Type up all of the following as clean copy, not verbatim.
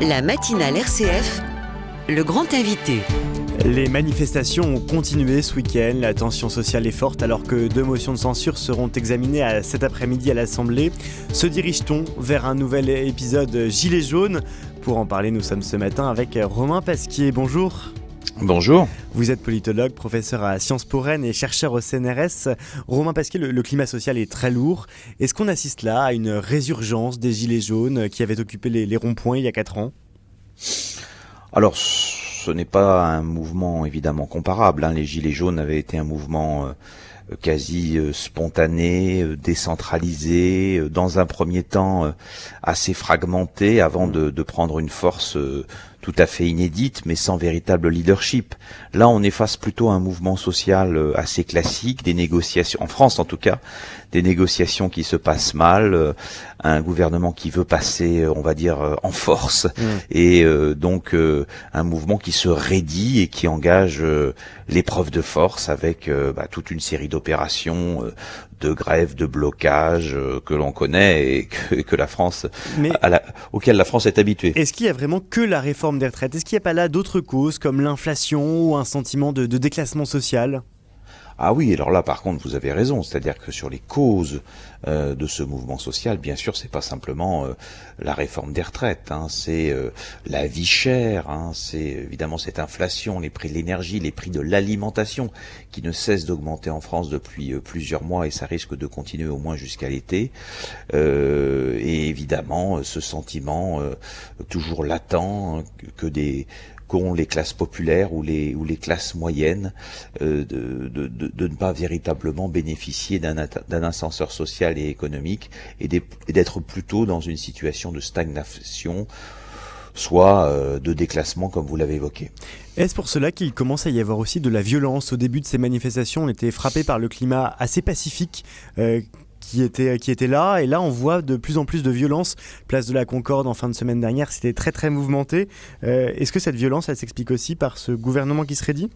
La matinale RCF, le grand invité. Les manifestations ont continué ce week-end, la tension sociale est forte alors que 2 motions de censure seront examinées cet après-midi à l'Assemblée. Se dirige-t-on vers un nouvel épisode Gilets jaunes? Pour en parler, nous sommes ce matin avec Romain Pasquier. Bonjour. Bonjour. Vous êtes politologue, professeur à Sciences Po Rennes et chercheur au CNRS. Romain Pasquier, le climat social est très lourd. Est-ce qu'on assiste là à une résurgence des Gilets jaunes qui avaient occupé les ronds-points il y a 4 ans? Alors, ce n'est pas un mouvement évidemment comparable. Les Gilets jaunes avaient été un mouvement quasi spontané, décentralisé, dans un premier temps assez fragmenté, avant de prendre une force tout à fait inédite, mais sans véritable leadership. Là, on est face plutôt à un mouvement social assez classique, des négociations, en France en tout cas, des négociations qui se passent mal, un gouvernement qui veut passer, on va dire, en force, et donc un mouvement qui se raidit et qui engage l'épreuve de force avec toute une série d'opérations, de grèves, de blocages que l'on connaît et que la France, auquel la France est habituée. Est-ce qu'il y a vraiment que la réforme des retraites? Est-ce qu'il n'y a pas là d'autres causes comme l'inflation ou un sentiment de déclassement social? Ah oui, alors là par contre vous avez raison, c'est-à-dire que sur les causes de ce mouvement social, bien sûr c'est pas simplement la réforme des retraites, c'est la vie chère, c'est évidemment cette inflation, les prix de l'énergie, les prix de l'alimentation qui ne cessent d'augmenter en France depuis plusieurs mois et ça risque de continuer au moins jusqu'à l'été, et évidemment ce sentiment toujours latent qu'ont les classes populaires ou les classes moyennes de ne pas véritablement bénéficier d'un ascenseur social et économique et d'être plutôt dans une situation de stagnation, soit de déclassement comme vous l'avez évoqué. Est-ce pour cela qu'il commence à y avoir aussi de la violence? Au début de ces manifestations, on était frappé par le climat assez pacifique qui était là, et là on voit de plus en plus de violence. Place de la Concorde en fin de semaine dernière, c'était très très mouvementé. Est-ce que cette violence, elle s'explique aussi par ce gouvernement qui se raidit?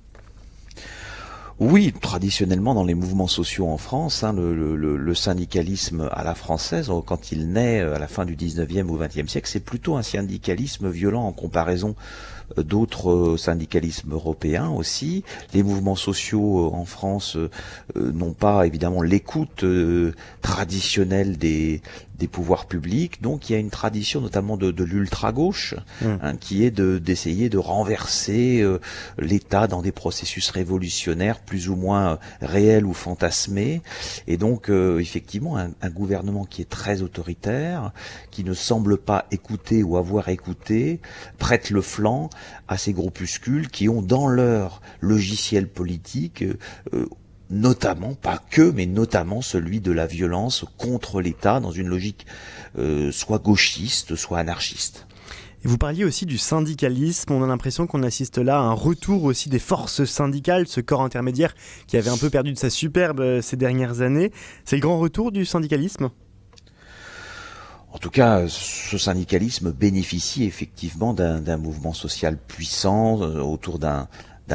Oui, traditionnellement dans les mouvements sociaux en France, le syndicalisme à la française, quand il naît à la fin du 19e ou 20e siècle, c'est plutôt un syndicalisme violent en comparaison d'autres syndicalismes européens aussi. Les mouvements sociaux en France n'ont pas évidemment l'écoute traditionnelle des pouvoirs publics, donc il y a une tradition notamment de l'ultra-gauche qui est d'essayer de renverser l'État dans des processus révolutionnaires plus ou moins réels ou fantasmés, et donc effectivement un gouvernement qui est très autoritaire, qui ne semble pas écouter ou avoir écouté, prête le flanc à ces groupuscules qui ont dans leur logiciel politique notamment, pas que, mais notamment celui de la violence contre l'État dans une logique soit gauchiste, soit anarchiste. Et vous parliez aussi du syndicalisme, on a l'impression qu'on assiste là à un retour aussi des forces syndicales, ce corps intermédiaire qui avait un peu perdu de sa superbe ces dernières années. C'est le grand retour du syndicalisme ? En tout cas, ce syndicalisme bénéficie effectivement d'un mouvement social puissant autour d'un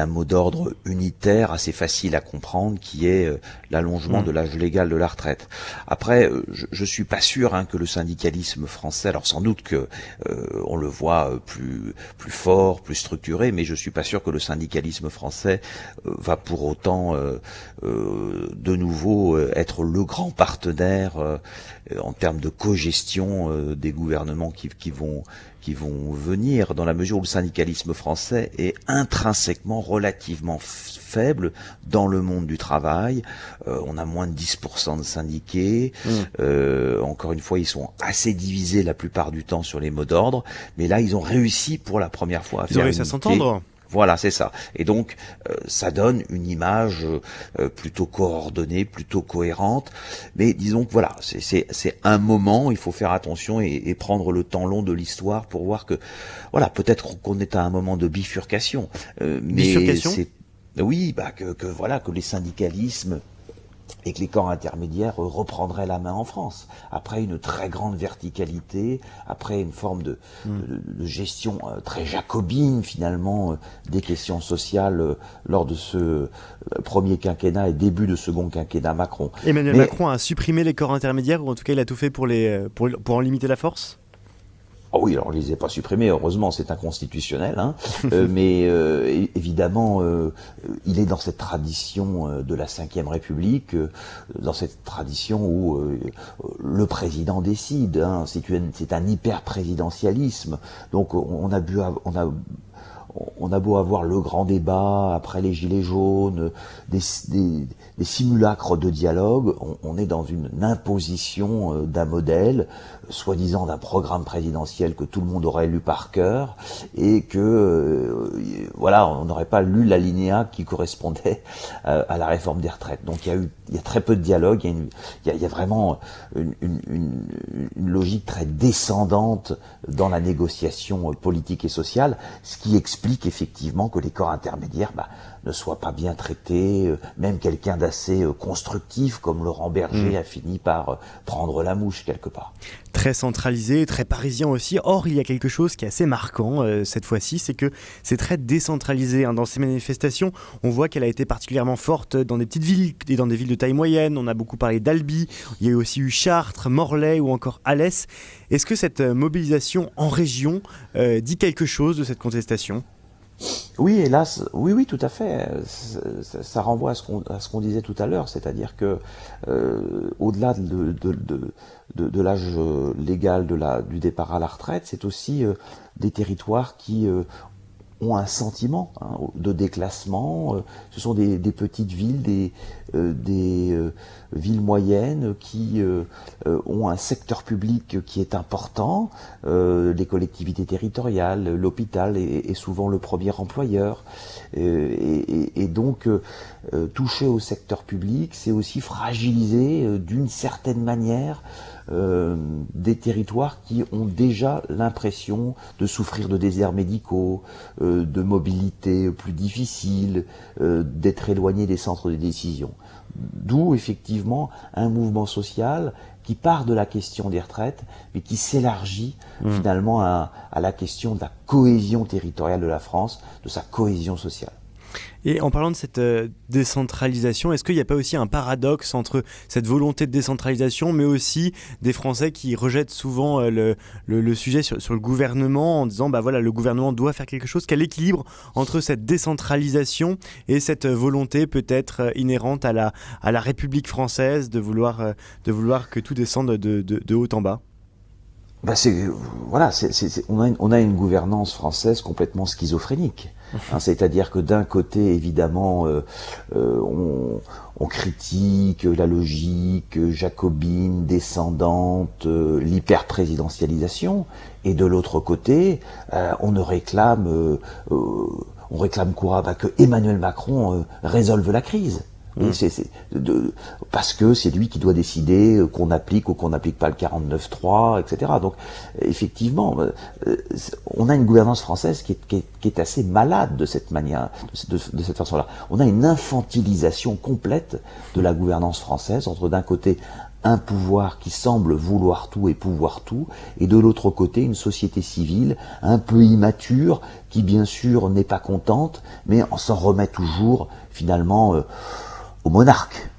mot d'ordre unitaire assez facile à comprendre qui est l'allongement de l'âge légal de la retraite. Après, je suis pas sûr que le syndicalisme français, alors sans doute que on le voit plus fort, plus structuré, mais je suis pas sûr que le syndicalisme français va pour autant de nouveau être le grand partenaire en termes de cogestion des gouvernements qui vont venir, dans la mesure où le syndicalisme français est intrinsèquement relativement faible dans le monde du travail. On a moins de 10% de syndiqués. Encore une fois, ils sont assez divisés la plupart du temps sur les mots d'ordre, mais là, ils ont réussi pour la première fois à faire réussi à s'entendre. Voilà, c'est ça. Et donc, ça donne une image plutôt coordonnée, plutôt cohérente. Mais disons que voilà, c'est un moment, il faut faire attention et prendre le temps long de l'histoire pour voir que, voilà, peut-être qu'on est à un moment de bifurcation. Bifurcation ? Oui, que les syndicalismes et que les corps intermédiaires reprendraient la main en France. Après une très grande verticalité, après une forme de gestion très jacobine finalement des questions sociales lors de ce premier quinquennat et début de second quinquennat Macron. Macron a supprimé les corps intermédiaires, ou en tout cas il a tout fait pour en limiter la force ? Oh oui, alors on les a pas supprimés, heureusement, c'est inconstitutionnel, hein. Mais évidemment, il est dans cette tradition de la Ve République, dans cette tradition où le président décide, hein. C'est un hyper-présidentialisme. Donc on a beau avoir le grand débat après les Gilets jaunes, des simulacres de dialogue, on est dans une imposition d'un modèle, soi-disant d'un programme présidentiel que tout le monde aurait lu par cœur, et que voilà, on n'aurait pas lu l'alinéa qui correspondait à la réforme des retraites. Donc il y a très peu de dialogue, il y a vraiment une logique très descendante dans la négociation politique et sociale, ce qui explique effectivement que les corps intermédiaires ne soient pas bien traités, même quelqu'un d'assez constructif comme Laurent Berger a fini par prendre la mouche quelque part. Très centralisé, très parisien aussi. Or, il y a quelque chose qui est assez marquant cette fois-ci, c'est que c'est très décentralisé. Dans ces manifestations, on voit qu'elle a été particulièrement forte dans des petites villes et dans des villes de taille moyenne. On a beaucoup parlé d'Albi, il y a aussi eu Chartres, Morlaix ou encore Alès. Est-ce que cette mobilisation en région dit quelque chose de cette contestation ? Oui, hélas, oui, tout à fait. Ça renvoie à ce qu'on disait tout à l'heure, c'est-à-dire que au-delà de l'âge légal du départ à la retraite, c'est aussi des territoires qui ont un sentiment de déclassement. Ce sont des petites villes, des villes moyennes qui ont un secteur public qui est important. Les collectivités territoriales, l'hôpital est souvent le premier employeur. Et donc, toucher au secteur public, c'est aussi fragiliser d'une certaine manière des territoires qui ont déjà l'impression de souffrir de déserts médicaux, de mobilité plus difficile, d'être éloignés des centres de décision. D'où effectivement un mouvement social qui part de la question des retraites, mais qui s'élargit finalement à la question de la cohésion territoriale de la France, de sa cohésion sociale. Et en parlant de cette décentralisation, est-ce qu'il n'y a pas aussi un paradoxe entre cette volonté de décentralisation, mais aussi des Français qui rejettent souvent le sujet sur le gouvernement en disant voilà, le gouvernement doit faire quelque chose? Quel équilibre entre cette décentralisation et cette volonté peut-être inhérente à la République française de vouloir que tout descende de haut en bas? On a une gouvernance française complètement schizophrénique. C'est-à-dire que d'un côté, évidemment, on critique la logique jacobine, descendante, l'hyper-présidentialisation, et de l'autre côté, on réclame quoi? Que Emmanuel Macron résolve la crise. Et parce que c'est lui qui doit décider qu'on applique ou qu'on n'applique pas le 49.3, etc. Donc, effectivement, on a une gouvernance française qui est assez malade de cette manière, de cette façon-là. On a une infantilisation complète de la gouvernance française entre d'un côté un pouvoir qui semble vouloir tout et pouvoir tout, et de l'autre côté une société civile un peu immature qui bien sûr n'est pas contente, mais on s'en remet toujours finalement au monarque.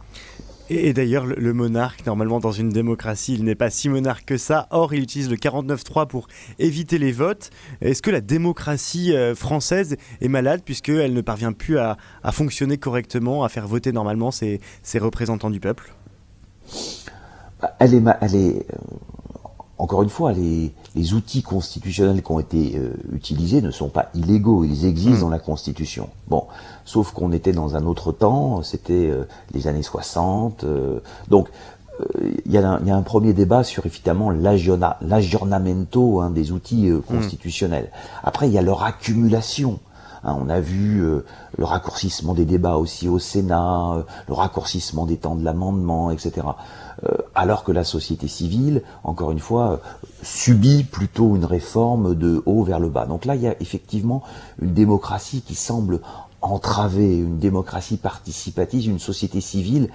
Et d'ailleurs, le monarque, normalement dans une démocratie, il n'est pas si monarque que ça. Or, il utilise le 49.3 pour éviter les votes. Est-ce que la démocratie française est malade puisqu'elle ne parvient plus à fonctionner correctement, à faire voter normalement ses représentants du peuple? Encore une fois, les outils constitutionnels qui ont été utilisés ne sont pas illégaux, ils existent dans la Constitution. Bon, sauf qu'on était dans un autre temps, c'était les années 60. Donc, il y a un premier débat sur évidemment l'aggiornamento des outils constitutionnels. Après, il y a leur accumulation. On a vu le raccourcissement des débats aussi au Sénat, le raccourcissement des temps de l'amendement, etc. Alors que la société civile, encore une fois, subit plutôt une réforme de haut vers le bas. Donc là, il y a effectivement une démocratie qui semble entravée, une démocratie participative, une société civile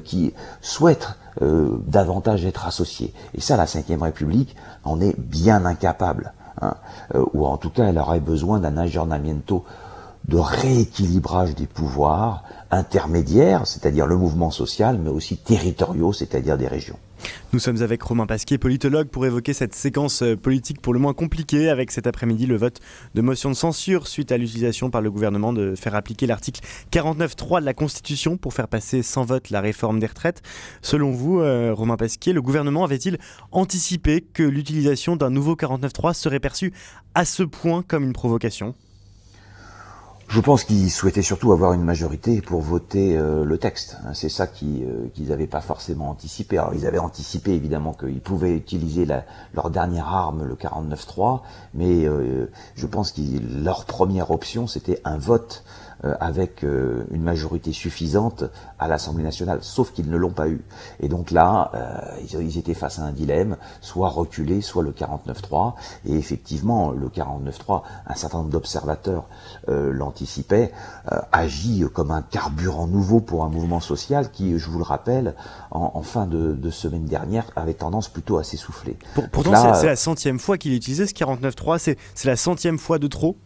qui souhaite davantage être associée. Et ça, la Ve République en est bien incapable. Ou en tout cas elle aurait besoin d'un aggiornamento, de rééquilibrage des pouvoirs intermédiaires, c'est-à-dire le mouvement social, mais aussi territoriaux, c'est-à-dire des régions. Nous sommes avec Romain Pasquier, politologue, pour évoquer cette séquence politique pour le moins compliquée, avec cet après-midi le vote de motion de censure suite à l'utilisation par le gouvernement de faire appliquer l'article 49.3 de la Constitution pour faire passer sans vote la réforme des retraites. Selon vous, Romain Pasquier, le gouvernement avait-il anticipé que l'utilisation d'un nouveau 49.3 serait perçue à ce point comme une provocation ? Je pense qu'ils souhaitaient surtout avoir une majorité pour voter le texte. C'est ça qu'ils n'avaient pas forcément anticipé. Alors ils avaient anticipé évidemment qu'ils pouvaient utiliser leur dernière arme, le 49.3, mais je pense que leur première option c'était un vote avec une majorité suffisante à l'Assemblée nationale, sauf qu'ils ne l'ont pas eu. Et donc là, ils étaient face à un dilemme, soit reculer, soit le 49.3. Et effectivement, le 49.3, un certain nombre d'observateurs l'anticipaient, agit comme un carburant nouveau pour un mouvement social qui, je vous le rappelle, en fin de semaine dernière, avait tendance plutôt à s'essouffler. Pourtant, là, c'est la 100e fois qu'il utilisait ce 49.3, c'est la 100e fois de trop.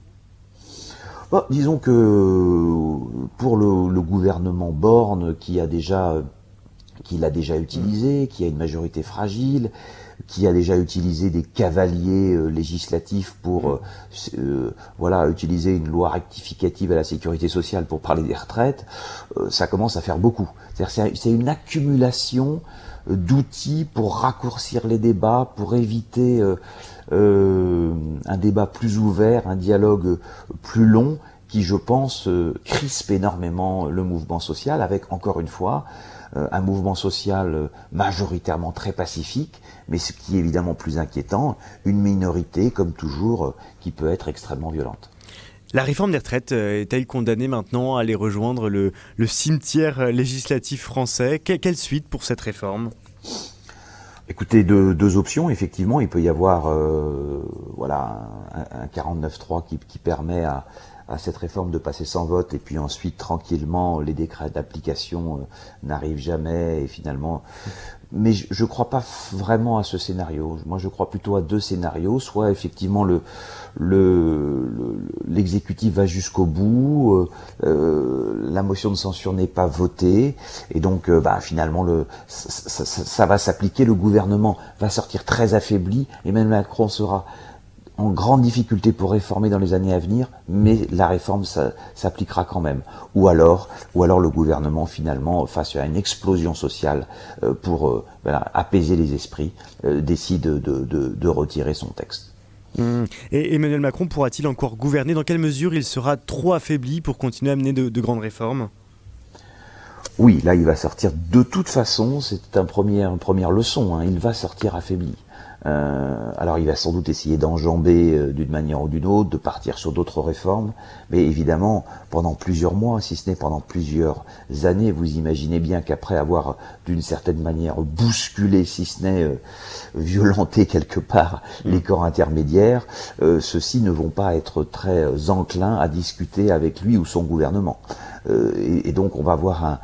Bon, disons que pour le gouvernement Borne qui l'a déjà utilisé, qui a une majorité fragile, qui a déjà utilisé des cavaliers législatifs pour utiliser une loi rectificative à la sécurité sociale pour parler des retraites, ça commence à faire beaucoup. C'est une accumulation d'outils pour raccourcir les débats, pour éviter un débat plus ouvert, un dialogue plus long, qui, je pense, crispe énormément le mouvement social, avec, encore une fois, un mouvement social majoritairement très pacifique, mais ce qui est évidemment plus inquiétant, une minorité, comme toujours, qui peut être extrêmement violente. La réforme des retraites est-elle condamnée maintenant à aller rejoindre le cimetière législatif français ? Quelle suite pour cette réforme ? Écoutez, deux options. Effectivement, il peut y avoir un 49.3 qui permet à cette réforme de passer sans vote, et puis ensuite, tranquillement, les décrets d'application n'arrivent jamais, et finalement... Mais je ne crois pas vraiment à ce scénario. Moi, je crois plutôt à deux scénarios. Soit, effectivement, l'exécutif va jusqu'au bout, la motion de censure n'est pas votée, et donc, finalement, ça va s'appliquer. Le gouvernement va sortir très affaibli. Emmanuel Macron sera en grande difficulté pour réformer dans les années à venir, mais la réforme s'appliquera quand même. Ou alors le gouvernement, finalement, face à une explosion sociale pour apaiser les esprits, décide de retirer son texte. Et Emmanuel Macron pourra-t-il encore gouverner ? Dans quelle mesure il sera trop affaibli pour continuer à mener de grandes réformes ? Oui, là il va sortir de toute façon, c'est une première leçon, il va sortir affaibli. Alors il va sans doute essayer d'enjamber d'une manière ou d'une autre, de partir sur d'autres réformes, mais évidemment pendant plusieurs mois, si ce n'est pendant plusieurs années, vous imaginez bien qu'après avoir d'une certaine manière bousculé, si ce n'est violenté quelque part les corps intermédiaires, ceux-ci ne vont pas être très enclins à discuter avec lui ou son gouvernement. Et donc on va avoir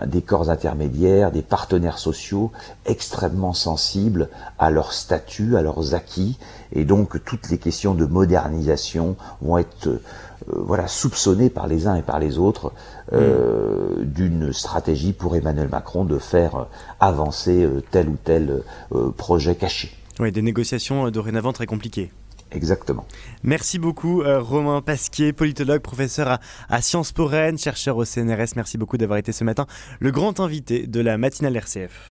des corps intermédiaires, des partenaires sociaux extrêmement sensibles à leur statut, à leurs acquis, et donc toutes les questions de modernisation vont être soupçonnées par les uns et par les autres d'une stratégie pour Emmanuel Macron de faire avancer tel ou tel projet caché. Oui, des négociations dorénavant très compliquées. Exactement. Merci beaucoup Romain Pasquier, politologue, professeur à Sciences Po Rennes, chercheur au CNRS. Merci beaucoup d'avoir été ce matin le grand invité de la matinale RCF.